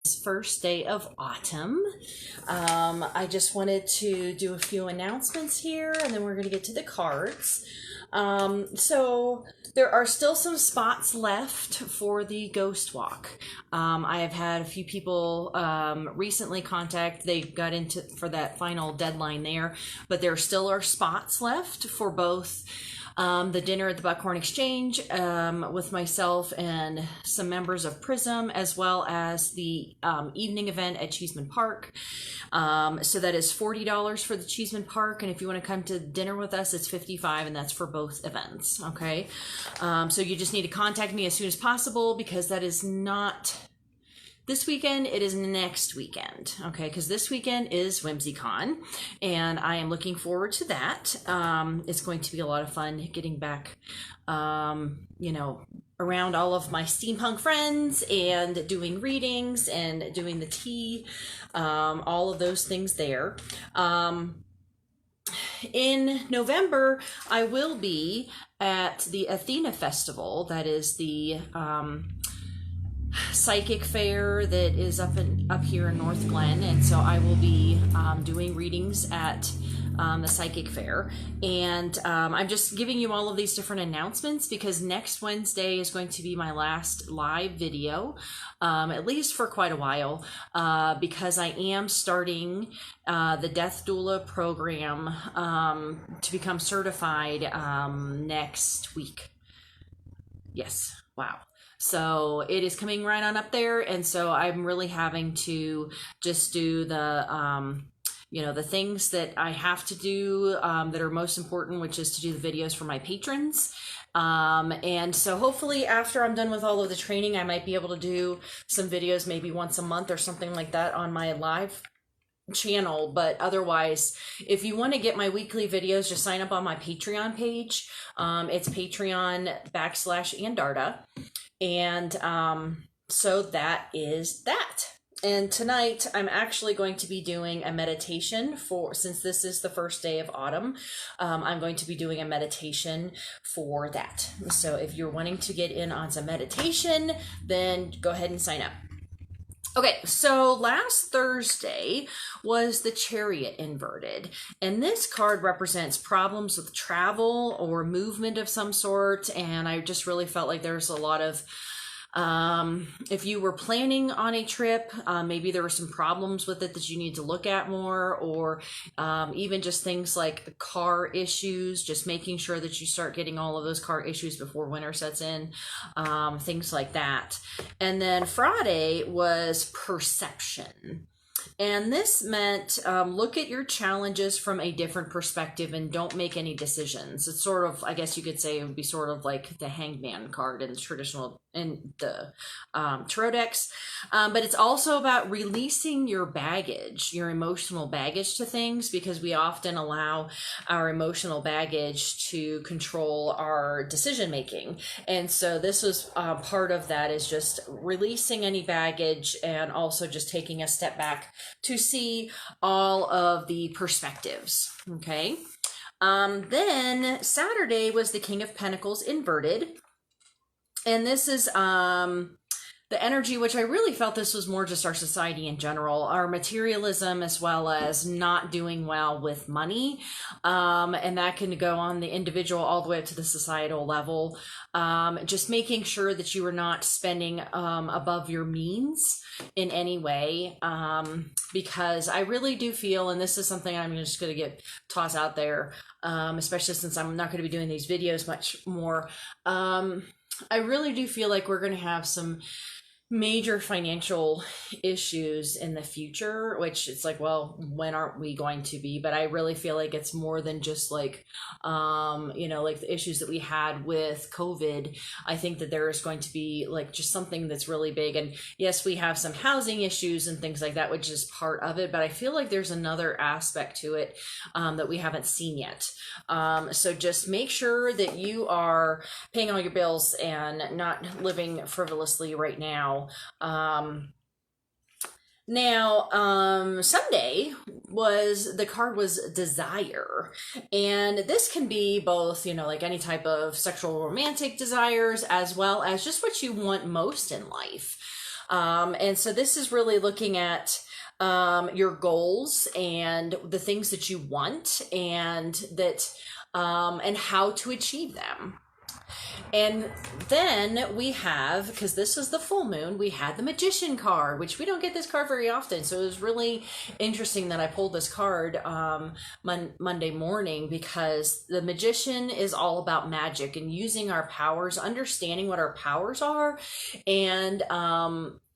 First day of autumn. I just wanted to do a few announcements here and then we're going to get to the cards. So there are still some spots left for the ghost walk. I have had a few people recently contact. They got into for that final deadline there, but there still are spots left for both the dinner at the Buckhorn Exchange with myself and some members of Prism, as well as the evening event at Cheeseman Park. So that is $40 for the Cheeseman Park, and if you want to come to dinner with us, it's $55, and that's for both events. Okay, so you just need to contact me as soon as possible because that is not this weekend, it is next weekend, okay? Because this weekend is WhimsyCon, and I am looking forward to that. It's going to be a lot of fun getting back, you know, around all of my steampunk friends and doing readings and doing the tea, all of those things there. In November, I will be at the Athena Festival. That is the psychic fair that is up here in North Glen, and so I will be doing readings at the psychic fair, and I'm just giving you all of these different announcements because next Wednesday is going to be my last live video, at least for quite a while, because I am starting the Death Doula program to become certified next week. Yes, wow. So it is coming right on up there, and so I'm really having to just do the you know, the things that I have to do that are most important, which is to do the videos for my patrons. And so hopefully after I'm done with all of the training, I might be able to do some videos maybe once a month or something like that on my live channel. But otherwise, if you want to get my weekly videos, just sign up on my Patreon page. It's Patreon.com/Andarta. And so that is that. And tonight I'm actually going to be doing a meditation since this is the first day of autumn, I'm going to be doing a meditation for that. So if you're wanting to get in on some meditation, then go ahead and sign up. Okay, so last Thursday was the Chariot Inverted, and this card represents problems with travel or movement of some sort, and I just really felt like there's a lot of if you were planning on a trip, maybe there were some problems with it that you need to look at more, or even just things like car issues, just making sure that you start getting all of those car issues before winter sets in, things like that. And then Friday was perception. And this meant look at your challenges from a different perspective and don't make any decisions. It's sort of, I guess you could say it would be sort of like the Hangman card in the traditional, in the tarot decks. But it's also about releasing your baggage, your emotional baggage to things, because we often allow our emotional baggage to control our decision making. And so this was part of that, is just releasing any baggage and also just taking a step back to see all of the perspectives. Okay. Then Saturday was the King of Pentacles inverted. And this is the energy, which I really felt this was more just our society in general, our materialism, as well as not doing well with money. And that can go on the individual all the way up to the societal level. Just making sure that you are not spending above your means in any way. Because I really do feel, and this is something I'm just going to toss out there, especially since I'm not going to be doing these videos much more. I really do feel like we're going to have some major financial issues in the future, which it's like, well, when aren't we going to be? But I really feel like it's more than just like, you know, like the issues that we had with COVID. I think that there is going to be like just something that's really big. And yes, we have some housing issues and things like that, which is part of it. But I feel like there's another aspect to it that we haven't seen yet. So just make sure that you are paying all your bills and not living frivolously right now. Sunday the card was desire, and this can be both, you know, like any type of sexual romantic desires, as well as just what you want most in life. And so this is really looking at your goals and the things that you want, and that and how to achieve them. And then we have, because this is the full moon, we had the Magician card, which we don't get this card very often. So it was really interesting that I pulled this card Monday morning, because the Magician is all about magic and using our powers, understanding what our powers are, and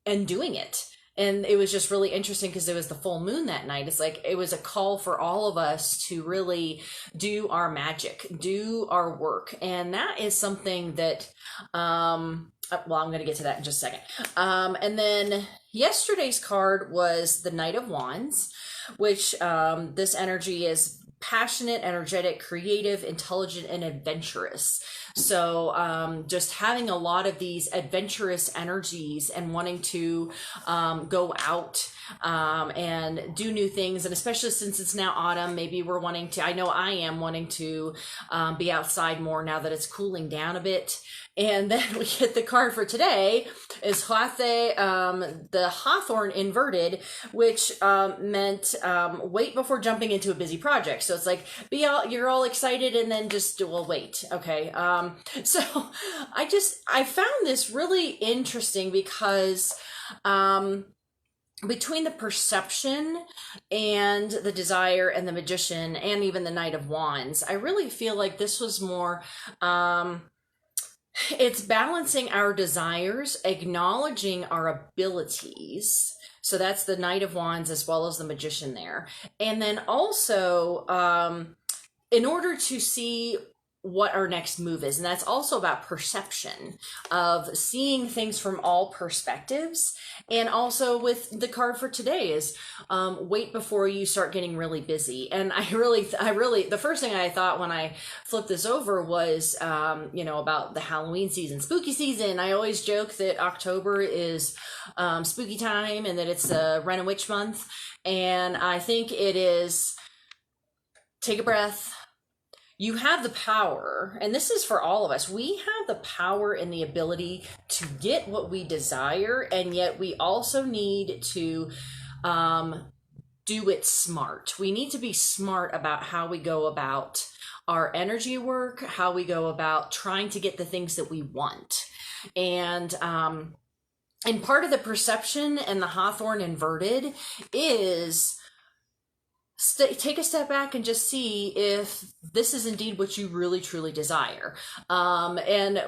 doing it. And it was just really interesting because it was the full moon that night. It's like it was a call for all of us to really do our magic, do our work. And that is something that, well, I'm going to get to that in just a second. And then yesterday's card was the Knight of Wands, which this energy is passionate, energetic, creative, intelligent, and adventurous. So just having a lot of these adventurous energies and wanting to go out and do new things. And especially since it's now autumn, maybe we're wanting to, I know I am wanting to be outside more now that it's cooling down a bit. And then we get the card for today is the Hawthorn Inverted, which meant wait before jumping into a busy project. So it's like you're all excited and then just wait. Okay. So I found this really interesting because between the perception and the desire and the Magician and even the Knight of Wands, I really feel like this was more it's balancing our desires, acknowledging our abilities. So that's the Knight of Wands as well as the Magician there. And then also, in order to see what our next move is, and that's also about perception of seeing things from all perspectives. And also with the card for today is wait before you start getting really busy. And I really the first thing I thought when I flipped this over was about the Halloween season, spooky season. I always joke that October is spooky time and that it's a Ren and Witch month, and I think it is. Take a breath. You have the power, and this is for all of us. We have the power and the ability to get what we desire, and yet we also need to do it smart. We need to be smart about how we go about our energy work, how we go about trying to get the things that we want. And part of the perception and the Hawthorn Inverted is take a step back and just see if this is indeed what you really truly desire. And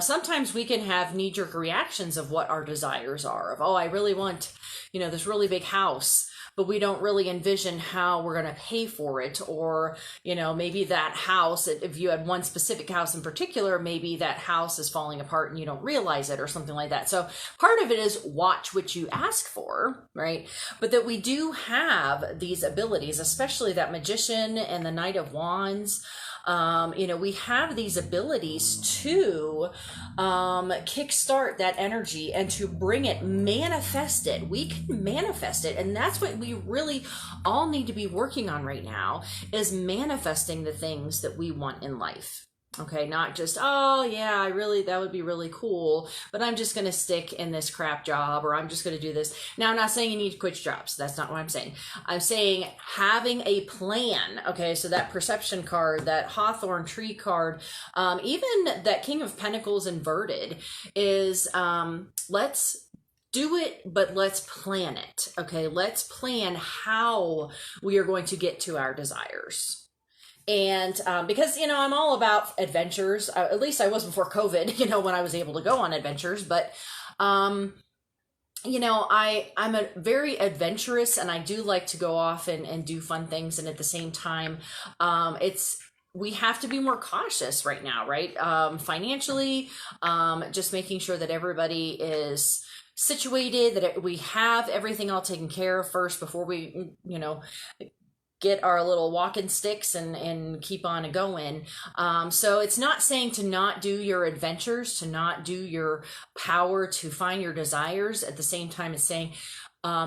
sometimes we can have knee-jerk reactions of what our desires are, of, oh, I really want this really big house, but we don't really envision how we're going to pay for it. Or maybe that house, if you had one specific house in particular, maybe that house is falling apart and you don't realize it, or something like that. So part of it is watch what you ask for, right? But that we do have these abilities, especially that Magician and the Knight of Wands. We have these abilities to kickstart that energy and to bring it, manifest it. We can manifest it. And that's what we really all need to be working on right now, is manifesting the things that we want in life. Okay, not just, oh yeah, that would be really cool, but I'm just going to stick in this crap job, or I'm just going to do this. Now, I'm not saying you need to quit jobs. That's not what I'm saying. I'm saying having a plan. Okay, so that perception card, that Hawthorn tree card, even that King of Pentacles inverted is, let's do it, but let's plan it. Okay, let's plan how we are going to get to our desires. And because, I'm all about adventures, at least I was before COVID, when I was able to go on adventures. But, I'm a very adventurous, and I do like to go off and do fun things. And at the same time, we have to be more cautious right now, right? Financially, just making sure that everybody is situated, that we have everything all taken care of first before we, get our little walking sticks and keep on going. So it's not saying to not do your adventures, to not do your power to find your desires. At the same time, it's saying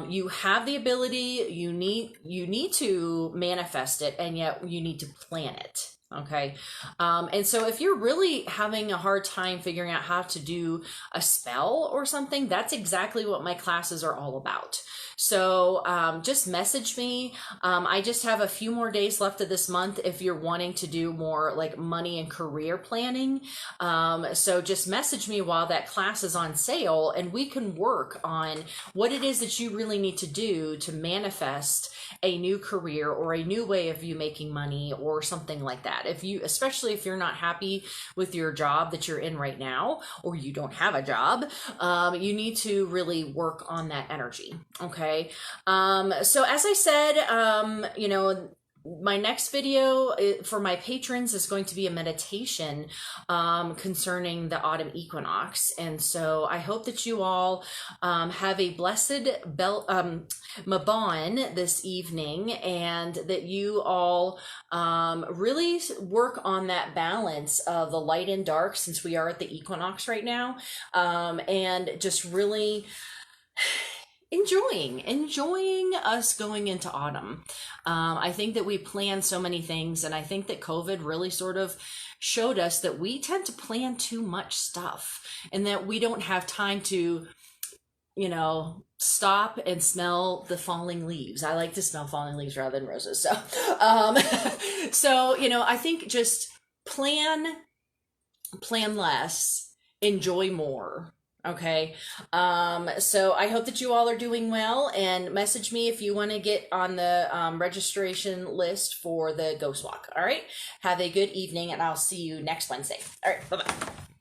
you have the ability, you need to manifest it, and yet you need to plan it. Okay. And so if you're really having a hard time figuring out how to do a spell or something, that's exactly what my classes are all about. So just message me. I just have a few more days left of this month if you're wanting to do more like money and career planning. So just message me while that class is on sale, and we can work on what it is that you really need to do to manifest a new career or a new way of you making money or something like that. If you, especially if you're not happy with your job that you're in right now, or you don't have a job, you need to really work on that energy. Okay. So as I said, you know, my next video for my patrons is going to be a meditation concerning the autumn equinox. And so I hope that you all have a blessed Mabon this evening, and that you all really work on that balance of the light and dark, since we are at the equinox right now, and just really enjoying us going into autumn. I think that we plan so many things, and I think that COVID really sort of showed us that we tend to plan too much stuff, and that we don't have time to, you know, stop and smell the falling leaves. I like to smell falling leaves rather than roses. So, so, you know, I think just plan less, enjoy more. Okay. So I hope that you all are doing well, and message me if you want to get on the registration list for the Ghost Walk. All right. Have a good evening, and I'll see you next Wednesday. All right. Bye-bye.